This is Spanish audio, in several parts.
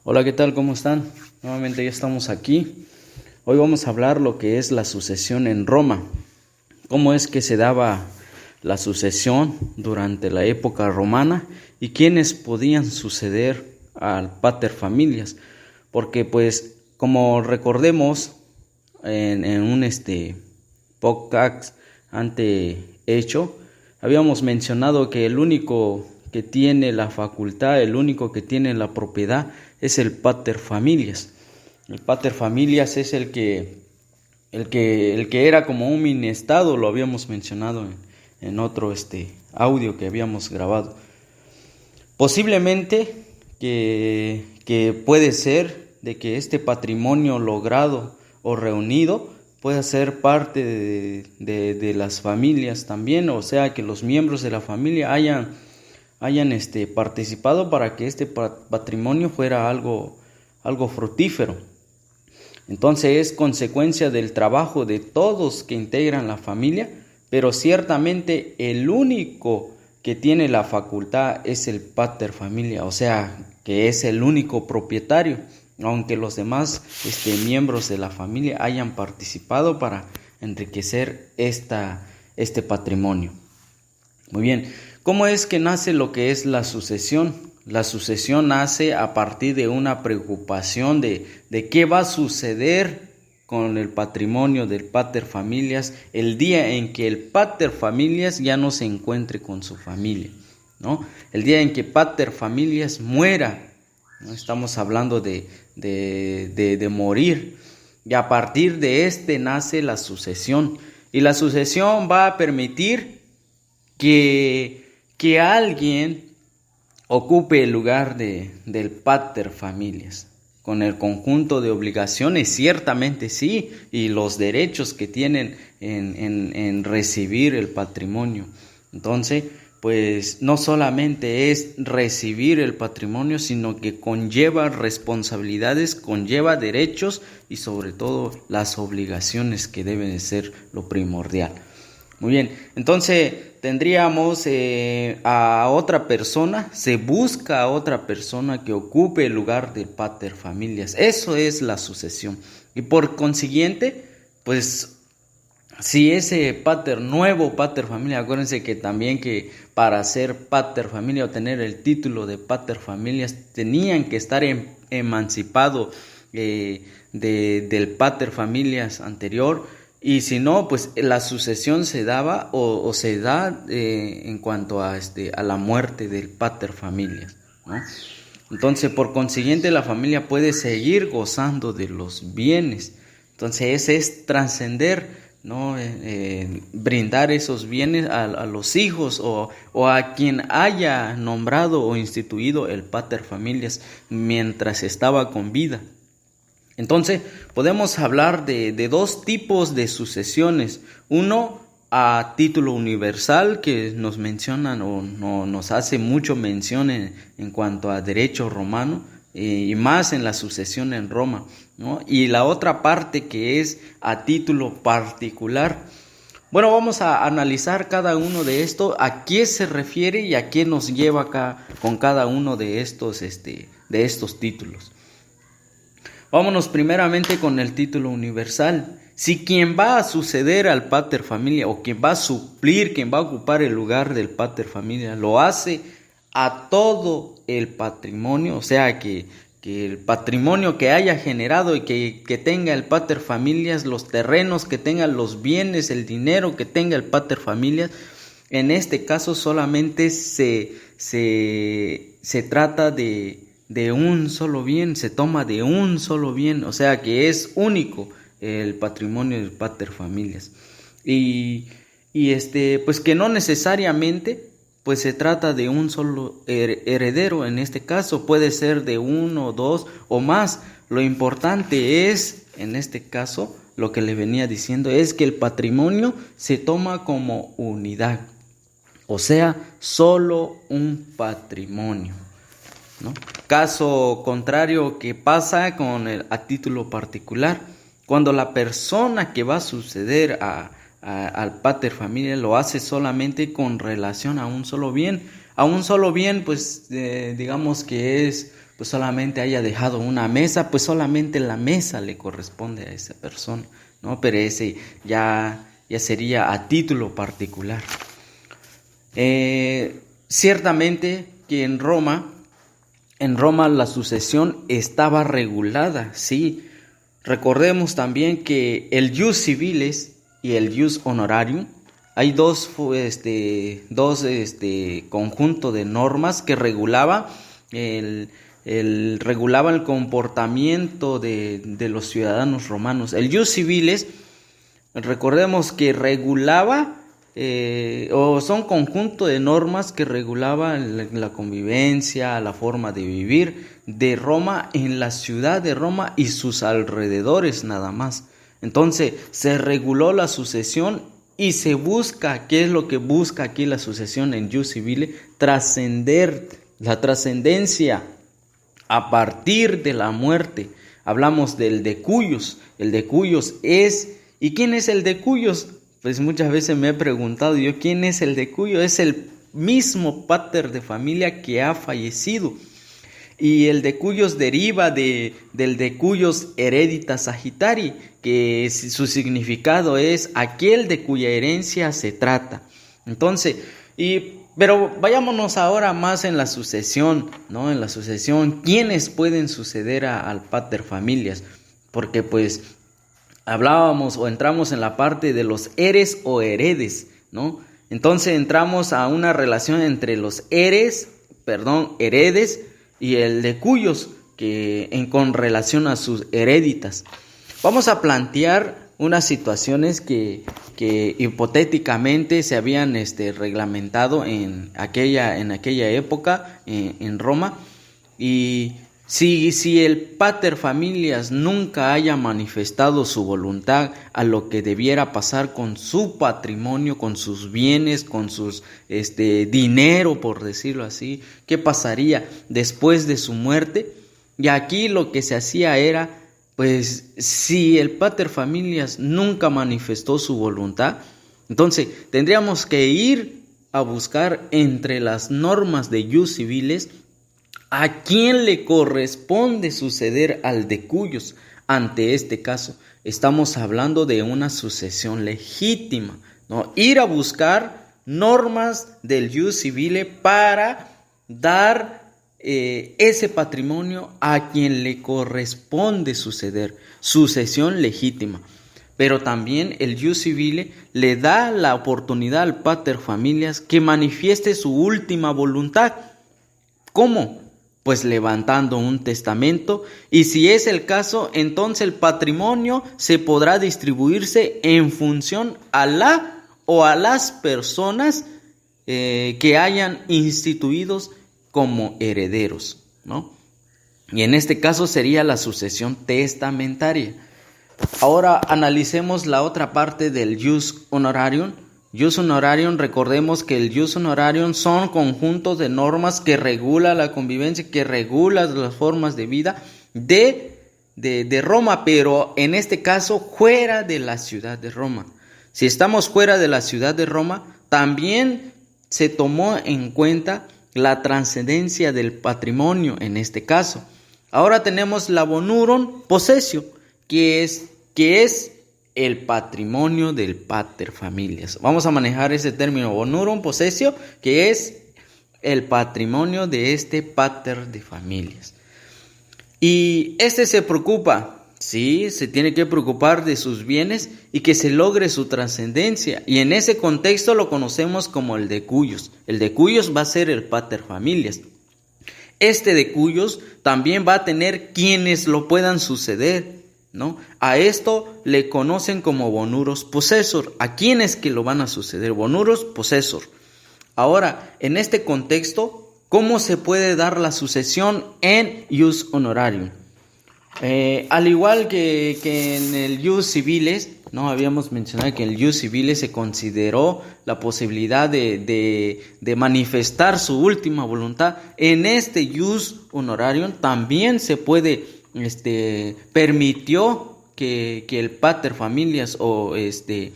Hola, ¿qué tal? ¿Cómo están? Nuevamente ya estamos aquí. Hoy vamos a hablar lo que es la sucesión en Roma. ¿Cómo es que se daba la sucesión durante la época romana y quiénes podían suceder al pater familias? Porque pues como recordemos en un podcast hecho, habíamos mencionado que el único que tiene la facultad, el único que tiene la propiedad es el pater familias. El pater familias es el que era como un mini-estado, lo habíamos mencionado en otro audio que habíamos grabado. Posiblemente que puede ser de que este patrimonio logrado o reunido pueda ser parte de las familias también, o sea que los miembros de la familia hayan participado para que este patrimonio fuera algo fructífero. Entonces es consecuencia del trabajo de todos que integran la familia, pero ciertamente el único que tiene la facultad es el pater familia, o sea que es el único propietario, aunque los demás miembros de la familia hayan participado para enriquecer este patrimonio. Muy bien, ¿cómo es que nace lo que es la sucesión? La sucesión nace a partir de una preocupación de qué va a suceder con el patrimonio del pater familias el día en que el pater familias ya no se encuentre con su familia, ¿no? El día en que pater familias muera, ¿no? Estamos hablando de morir, y a partir de nace la sucesión, y la sucesión va a permitir que alguien ocupe el lugar del pater familias, con el conjunto de obligaciones, ciertamente sí, y los derechos que tienen en recibir el patrimonio. Entonces, pues no solamente es recibir el patrimonio, sino que conlleva responsabilidades, conlleva derechos y sobre todo las obligaciones que deben de ser lo primordial. Muy bien, entonces tendríamos a otra persona, se busca a otra persona que ocupe el lugar del pater familias. Eso es la sucesión. Y por consiguiente, pues si ese nuevo pater familia, acuérdense que también que para ser pater familia o tener el título de pater familias tenían que estar emancipados del pater familias anterior. Y si no, pues la sucesión se daba o se da en cuanto a la muerte del pater familias, ¿no? Entonces, por consiguiente, la familia puede seguir gozando de los bienes. Entonces, ese es trascender, ¿no? Brindar esos bienes a los hijos o a quien haya nombrado o instituido el pater familias mientras estaba con vida. Entonces, podemos hablar de dos tipos de sucesiones. Uno, a título universal, que nos mencionan o no, nos hace mucho mención en cuanto a derecho romano, y más en la sucesión en Roma, ¿no? Y la otra parte que es a título particular. Bueno, vamos a analizar cada uno de estos, a qué se refiere y a qué nos lleva acá con cada uno de estos títulos. Vámonos primeramente con el título universal. Si quien va a suceder al pater familia o quien va a suplir, quien va a ocupar el lugar del pater familia, lo hace a todo el patrimonio, o sea que el patrimonio que haya generado y que tenga el pater familias, los terrenos que tenga, los bienes, el dinero que tenga el pater familias, en este caso solamente se trata de un solo bien, se toma de un solo bien, o sea que es único el patrimonio del pater familias. Y pues que no necesariamente pues se trata de un solo heredero, en este caso puede ser de uno, dos o más. Lo importante es, en este caso, lo que le venía diciendo es que el patrimonio se toma como unidad, o sea, solo un patrimonio, ¿no? Caso contrario que pasa con a título particular, cuando la persona que va a suceder al pater familia lo hace solamente con relación a un solo bien, pues digamos que es pues solamente haya dejado una mesa, pues solamente la mesa le corresponde a esa persona, ¿no? Pero ese ya sería a título particular. Ciertamente que en Roma la sucesión estaba regulada, sí. Recordemos también que el ius civilis y el ius honorarium, hay dos conjuntos de normas que regulaban el comportamiento de los ciudadanos romanos. El ius civilis, recordemos que regulaba o son conjunto de normas que regulaban la convivencia, la forma de vivir de Roma en la ciudad de Roma y sus alrededores nada más. Entonces se reguló la sucesión y se busca, ¿qué es lo que busca aquí la sucesión en ius civile? Trascender, la trascendencia a partir de la muerte. Hablamos del decuyos. El decuyos es, ¿y quién es el decuyos? Pues muchas veces me he preguntado yo, ¿quién es el decuyo? Es el mismo pater de familia que ha fallecido. Y el decuyos deriva del decuyos hereditas sagittari, que su significado es aquel de cuya herencia se trata. Entonces, pero vayámonos ahora más en la sucesión, ¿no? En la sucesión, ¿quiénes pueden suceder al pater familias? Porque pues hablábamos o entramos en la parte de los eres o heredes, ¿no? Entonces entramos a una relación entre los heredes y el decuyos, con relación a sus hereditas. Vamos a plantear unas situaciones que hipotéticamente se habían reglamentado en aquella época en Roma, y si el pater familias nunca haya manifestado su voluntad a lo que debiera pasar con su patrimonio, con sus bienes, con sus dinero, por decirlo así, ¿qué pasaría después de su muerte? Y aquí lo que se hacía era, pues, si el pater familias nunca manifestó su voluntad, entonces tendríamos que ir a buscar entre las normas de ius civiles a quién le corresponde suceder al decuyos. Ante este caso, estamos hablando de una sucesión legítima, ¿no? Ir a buscar normas del ius civile para dar ese patrimonio a quien le corresponde suceder, sucesión legítima. Pero también el ius civile le da la oportunidad al pater familias que manifieste su última voluntad. ¿Cómo? Pues levantando un testamento, y si es el caso, entonces el patrimonio se podrá distribuirse en función a la o a las personas que hayan instituidos como herederos, ¿no? Y en este caso sería la sucesión testamentaria. Ahora analicemos la otra parte del ius honorarium. Ius honorarium, recordemos que el ius honorarium son conjuntos de normas que regula la convivencia, que regula las formas de vida de Roma, pero en este caso fuera de la ciudad de Roma. Si estamos fuera de la ciudad de Roma, también se tomó en cuenta la trascendencia del patrimonio en este caso. Ahora tenemos la bonurum possessio, que es el patrimonio del pater familias. Vamos a manejar ese término, bonurum possessio, que es el patrimonio de este pater de familias. Y se preocupa, sí, se tiene que preocupar de sus bienes y que se logre su trascendencia. Y en ese contexto lo conocemos como el decuyos. El decuyos va a ser el pater familias. Decuyos también va a tener quienes lo puedan suceder, ¿no? A esto le conocen como bonuros possessor. ¿A quiénes que lo van a suceder? Bonuros possessor. Ahora, en este contexto, ¿cómo se puede dar la sucesión en ius honorarium? Al igual que en el ius civiles, ¿no? Habíamos mencionado que en el ius civiles se consideró la posibilidad de manifestar su última voluntad. En este ius honorarium también se puede permitió que el pater familias o el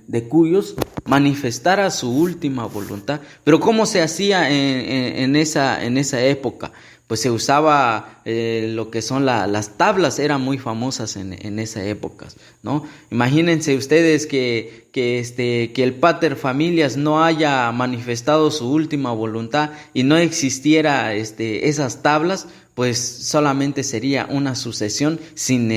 decuyos manifestara su última voluntad. Pero ¿cómo se hacía en esa época? Pues se usaba lo que son las tablas, eran muy famosas en esa época, ¿no? Imagínense ustedes que el pater familias no haya manifestado su última voluntad y no existiera esas tablas, pues solamente sería una sucesión sin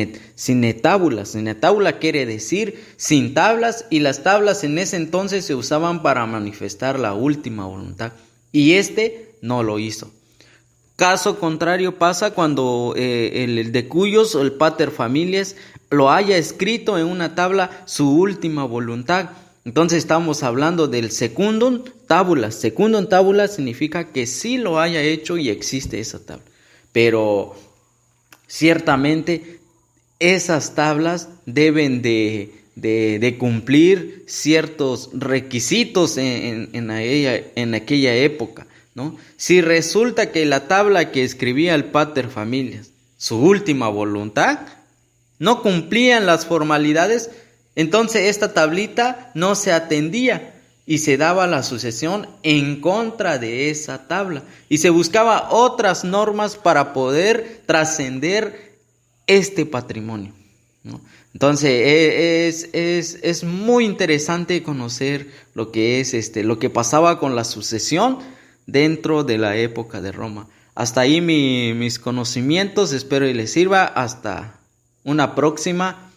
etábulas. Sin etábula quiere decir sin tablas, y las tablas en ese entonces se usaban para manifestar la última voluntad, y no lo hizo. Caso contrario pasa cuando el de cuyos o el pater familias lo haya escrito en una tabla su última voluntad. Entonces estamos hablando del secundum tabula. Secundum tabula significa que sí lo haya hecho y existe esa tabla. Pero ciertamente esas tablas deben de cumplir ciertos requisitos en aquella época, ¿no? Si resulta que la tabla que escribía el pater familias, su última voluntad, no cumplían las formalidades, entonces esta tablita no se atendía y se daba la sucesión en contra de esa tabla y se buscaba otras normas para poder trascender este patrimonio, ¿no? Entonces es muy interesante conocer lo que es lo que pasaba con la sucesión dentro de la época de Roma. Hasta ahí mis conocimientos, espero y les sirva. Hasta una próxima